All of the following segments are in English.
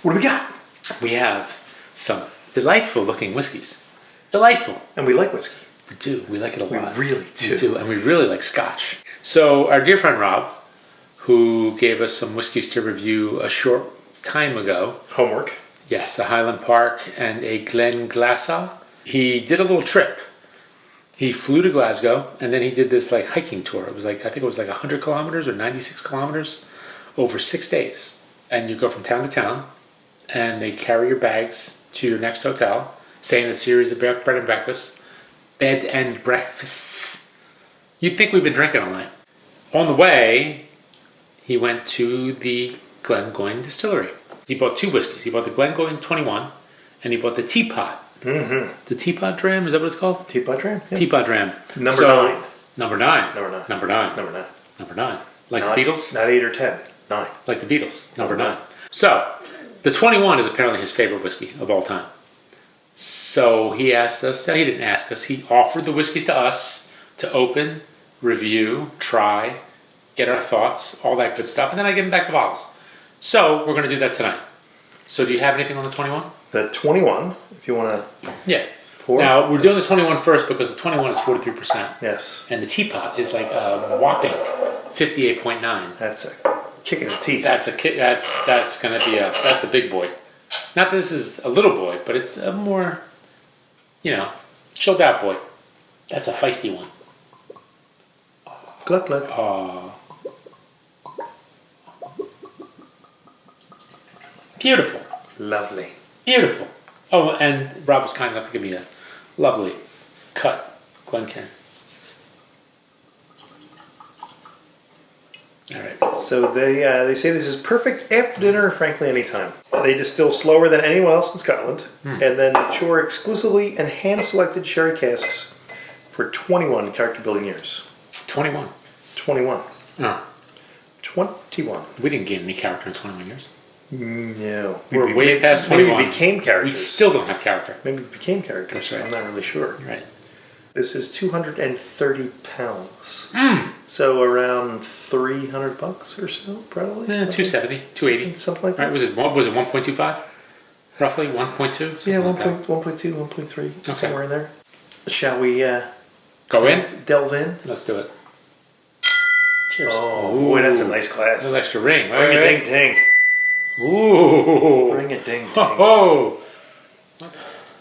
What do we got? We have some delightful looking whiskeys. Delightful. And we like whiskey. We do. We like it a lot. We really do. We do. And we really like Scotch. So our dear friend Rob, who gave us some whiskeys to review a short time ago. Homework. Yes, a Highland Park and a Glengoyne. He did a little trip. He flew to Glasgow and then he did this like hiking tour. It was like, I think it was like 100 kilometers or 96 kilometers over 6 days. And you go from town to town and they carry your bags to your next hotel, stay in a series of bed and breakfasts. Bed and breakfasts. You'd think we've been drinking all night. On the way, he went to the Glengoyne Distillery. He bought 2 whiskeys. He bought the Glengoyne 21 and he bought the Teapot. Mm-hmm. The Teapot Dram, is that what it's called? Teapot Dram? Yeah. Teapot Dram. Number 9. Number 9. Number 9. Number 9. Number 9. Number 9. Like Not, the Beatles? Not 8 or 10. 9. Like the Beatles. Number 9. So, the 21 is apparently his favorite whiskey of all time. So he asked us, he didn't ask us, he offered the whiskeys to us to open, review, try, get our thoughts, all that good stuff, and then I give him back the bottles. So we're going to do that tonight. So do you have anything on the 21? The 21, if you want to pour. Now, we're doing the 21 first because the 21 is 43%. Yes. And the Teapot is like a whopping 58.9. That's a kick in the teeth. That's going to be that's a big boy. Not that this is a little boy, but it's a more, chilled out boy. That's a feisty one. Gluck, gluck. Beautiful. Lovely. Beautiful. Oh, and Rob was kind enough to give me a lovely cut Glencairn. All right. So they say this is perfect after dinner, frankly, anytime. They distill slower than anyone else in Scotland, and then mature exclusively in hand-selected sherry casks for 21 character-building years. 21. 21. Oh. 21. We didn't gain any character in 21 years. No. We're way past 21. Maybe we became characters. We still don't have character. Maybe we became characters. That's right. I'm not really sure. Right. This is 230 pounds. Mm. So around $300 or so, probably. 270, 280. Something like that. Right. Was it 1.25? Roughly 1.2? Yeah, like 1.2, 1.3, okay. somewhere in there. Shall we go in? Delve in? Let's do it. Cheers. Oh, boy, that's a nice glass. An extra ring. Ring a ding ding. Ooh. Ring a ding ding. Oh.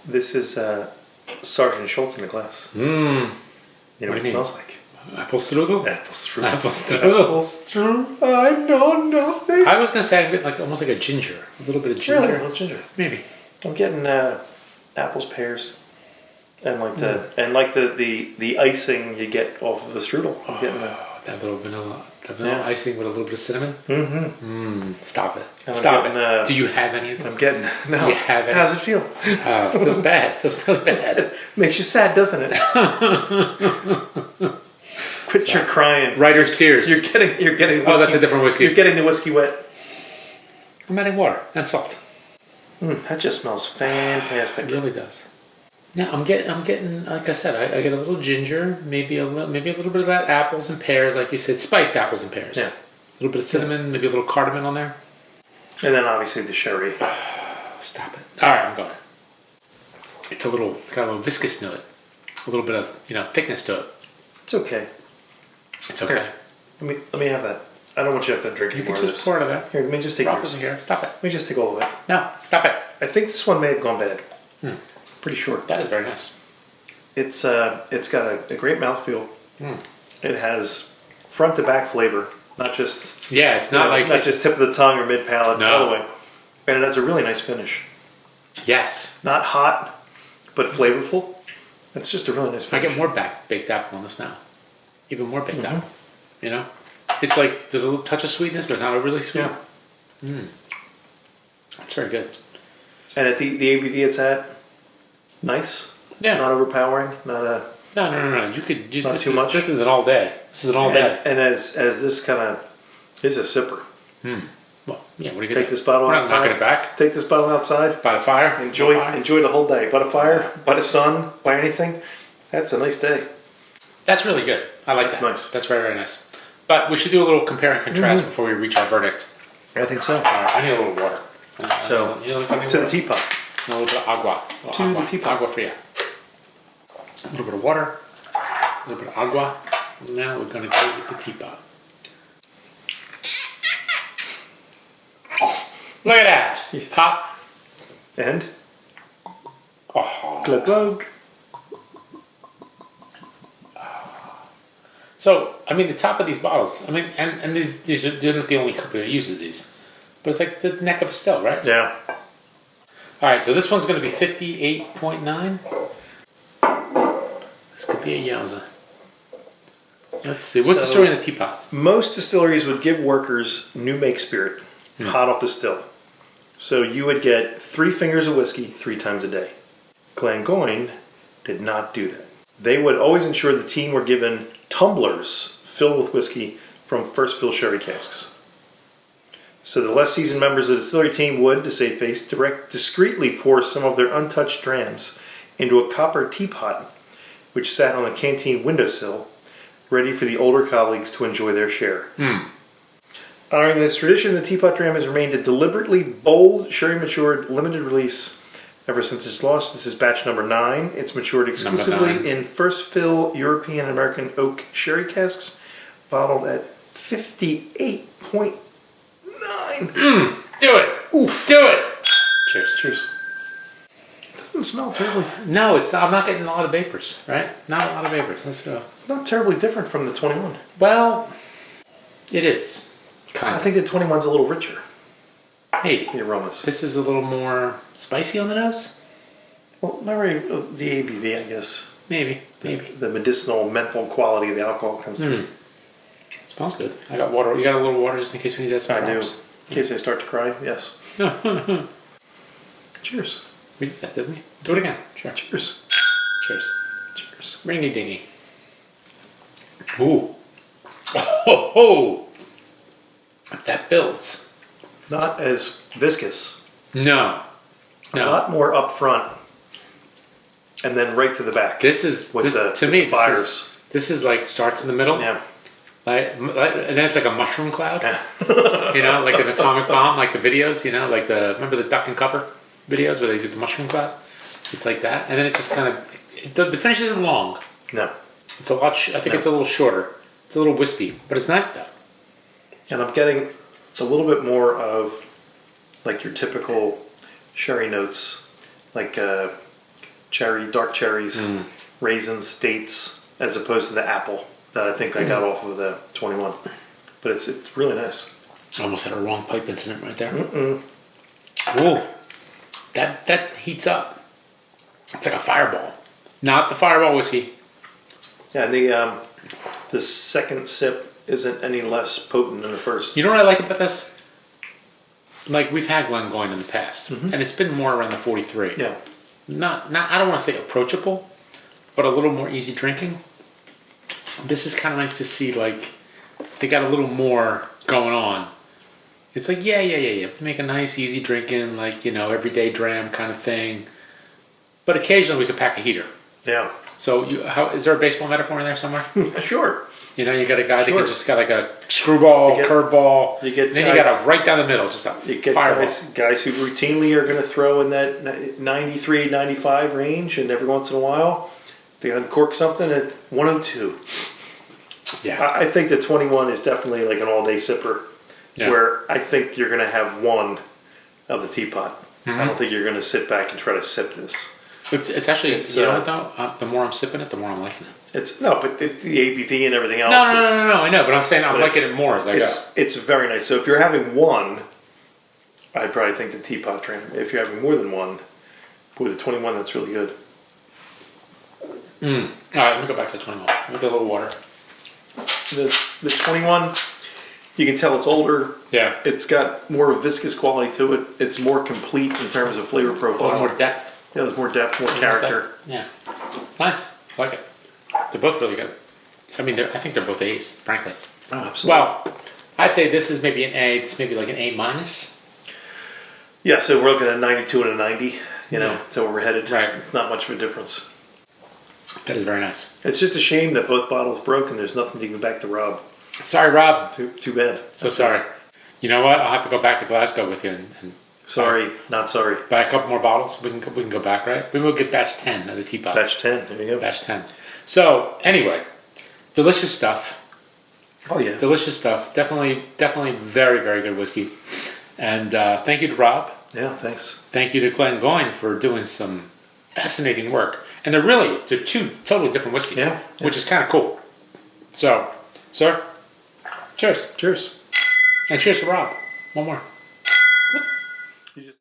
This is Sergeant Schultz in the glass. Mmm. You know what it smells like? Apple strudel? Apple strudel. Apple strudel. Apple strudel. I know nothing. I was going to say a bit like almost like a ginger. A little bit of ginger. Really? A little ginger. Maybe. I'm getting apples, pears, and like the icing you get off of the strudel. I'm getting that little vanilla icing with a little bit of cinnamon. Mm-hmm. Stop it. And Stop it. Do you have any of this? I'm getting no. Do you have any? How's it feel? It feels bad. It feels really bad. Makes you sad, doesn't it? Quit your crying. Writer's tears. You're getting. Whiskey, that's a different whiskey. You're getting the whiskey wet. I'm adding water and salt. That just smells fantastic. It really does. Yeah, I'm getting. Like I said, I get a little ginger, maybe a little bit of that apples and pears, like you said, spiced apples and pears. Yeah. A little bit of cinnamon, maybe a little cardamom on there. And then obviously the sherry. Stop it. All right, I'm going. It's got a little viscous to it, a little bit of thickness to it. It's okay. It's okay. Here, let me have that. I don't want you to have to drink You any more can of just this. pour it of that. Here, let me just take Rob yours. isn't here. Stop it. Let me just take all of it. No, stop it. I think this one may have gone bad. Pretty sure. That is very nice. It's got a great mouthfeel. Mm. It has front to back flavor, not just it's not not just tip of the tongue or mid palate. No. All the way. And it has a really nice finish. Yes. Not hot, but flavorful. It's just a really nice finish. I get more baked apple on this now. Even more baked apple. It's like there's a little touch of sweetness, but it's not really sweet. Yeah. It's very good. And at the ABV it's at, nice. Yeah. Not overpowering. Not a. No. You could. Not this too is, much. This is an all day. This is an all day. And as this kind of is a sipper. Well, yeah. What are you gonna Take do? this bottle We're not outside. knocking it back. Take this bottle outside. By the fire. Enjoy By the whole day. By the fire, by the sun, by anything. That's a nice day. That's really good. I like that. That's nice. That's very, very nice. But we should do a little compare and contrast before we reach our verdict. I think so. All right, I need a little water. So, to the teapot. And a little bit of agua. The teapot. Agua fria. A little bit of water. A little bit of agua. Now we're going to go with the teapot. Look at that. Pop. And? Oh. Glug glug. So, I mean, the top of these bottles, I mean, and these are, they're not the only company that uses these. But it's like the neck of a still, right? Yeah. All right, so this one's going to be 58.9. This could be a yowza. Let's see. What's the story in the teapot? Most distilleries would give workers new make spirit, hot off the still. So you would get 3 fingers of whiskey 3 times a day. Glengoyne did not do that. They would always ensure the team were given tumblers filled with whiskey from first fill sherry casks. So the less seasoned members of the distillery team would, to save face, discreetly pour some of their untouched drams into a copper teapot, which sat on the canteen windowsill, ready for the older colleagues to enjoy their share. Honoring this tradition, the teapot dram has remained a deliberately bold, sherry-matured, limited release ever since its launch. This is batch number 9. It's matured exclusively in first fill European and American oak sherry casks, bottled at 58.9. Do it! Oof! Do it! Cheers. Cheers. It doesn't smell terribly. No, it's not. I'm not getting a lot of vapors, right? Not a lot of vapors. Let's go. It's not terribly different from the 21. Well, it is. Kind I of. think the 21's a little richer. Maybe. The aromas. This is a little more spicy on the nose? Well, not really. The ABV, I guess. Maybe. The medicinal menthol quality of the alcohol comes through. It smells good. I got water. You got a little water just in case we need that some I do. drops? In case I start to cry, yes. Cheers. We did that, didn't we? Do it again. Sure. Cheers. Cheers. Cheers. Ringy dingy. Ooh. Oh, ho. That builds. Not as viscous. No. A lot more up front. And then right to the back. This is, with to me, fires. This is like starts in the middle. Yeah. And then it's like a mushroom cloud. Yeah. You know, like an atomic bomb, like the videos, you know, like remember the duck and cover videos where they do the mushroom cloud? It's like that. And then it just kind of, the finish isn't long. No. It's a lot, I think it's a little shorter. It's a little wispy, but it's nice though. And I'm getting a little bit more of like your typical sherry notes, like dark cherries, raisins, dates, as opposed to the apple that I think I got off of the 21. But it's really nice. I almost had a wrong pipe incident right there. Ooh, that heats up. It's like a fireball. Not the fireball whiskey. Yeah, and the second sip isn't any less potent than the first. You know what I like about this? Like we've had Glengoyne in the past, and it's been more around the 43. Yeah. Not I don't want to say approachable, but a little more easy drinking. This is kind of nice to see, like, they got a little more going on. It's like, yeah. Make a nice, easy drinking, like, you know, everyday dram kind of thing. But occasionally we could pack a heater. Yeah. So, is there a baseball metaphor in there somewhere? Sure. You know, you got a guy that can just got like a screwball, curveball. You get then you got a right down the middle, just a fireball. Guys who routinely are going to throw in that 93, 95 range, and every once in a while they uncork something at 102. Yeah. I think the 21 is definitely like an all-day sipper, where I think you're going to have one of the teapot. I don't think you're going to sit back and try to sip this. It's actually, you know what though? The more I'm sipping it, the more I'm liking it. But the ABV and everything else. No, I know, but I'm saying I'm liking it more as I go. It's very nice. So if you're having one, I'd probably think the teapot dram. If you're having more than one, boy, the 21, that's really good. All right, let me go back to the 21. Let me get a little water. The 21, you can tell it's older. Yeah. It's got more viscous quality to it. It's more complete in terms of flavor profile. A little more depth. Yeah, there's more depth, more character. Yeah. It's nice. I like it. They're both really good. I mean, I think they're both A's, frankly. Oh, absolutely. Well, I'd say this is maybe an A. It's maybe like an A minus. Yeah, so we're looking at a 92 and a 90. You know, so we're headed. Right. It's not much of a difference. That is very nice. It's just a shame that both bottles broke and there's nothing to give back to Rob. Sorry, Rob. Too bad. So sorry. You know what? I'll have to go back to Glasgow with you and Sorry, not sorry. Buy a couple more bottles. We can go back, right? Maybe we'll get batch 10 of the Teapot. Batch 10. There you go. Batch 10. So anyway, delicious stuff. Oh yeah. Delicious stuff. Definitely very, very good whiskey. And thank you to Rob. Yeah, thanks. Thank you to Glengoyne for doing some fascinating work. And they're two totally different whiskeys, which is kind of cool. So, sir, cheers. Cheers. And cheers to Rob. One more.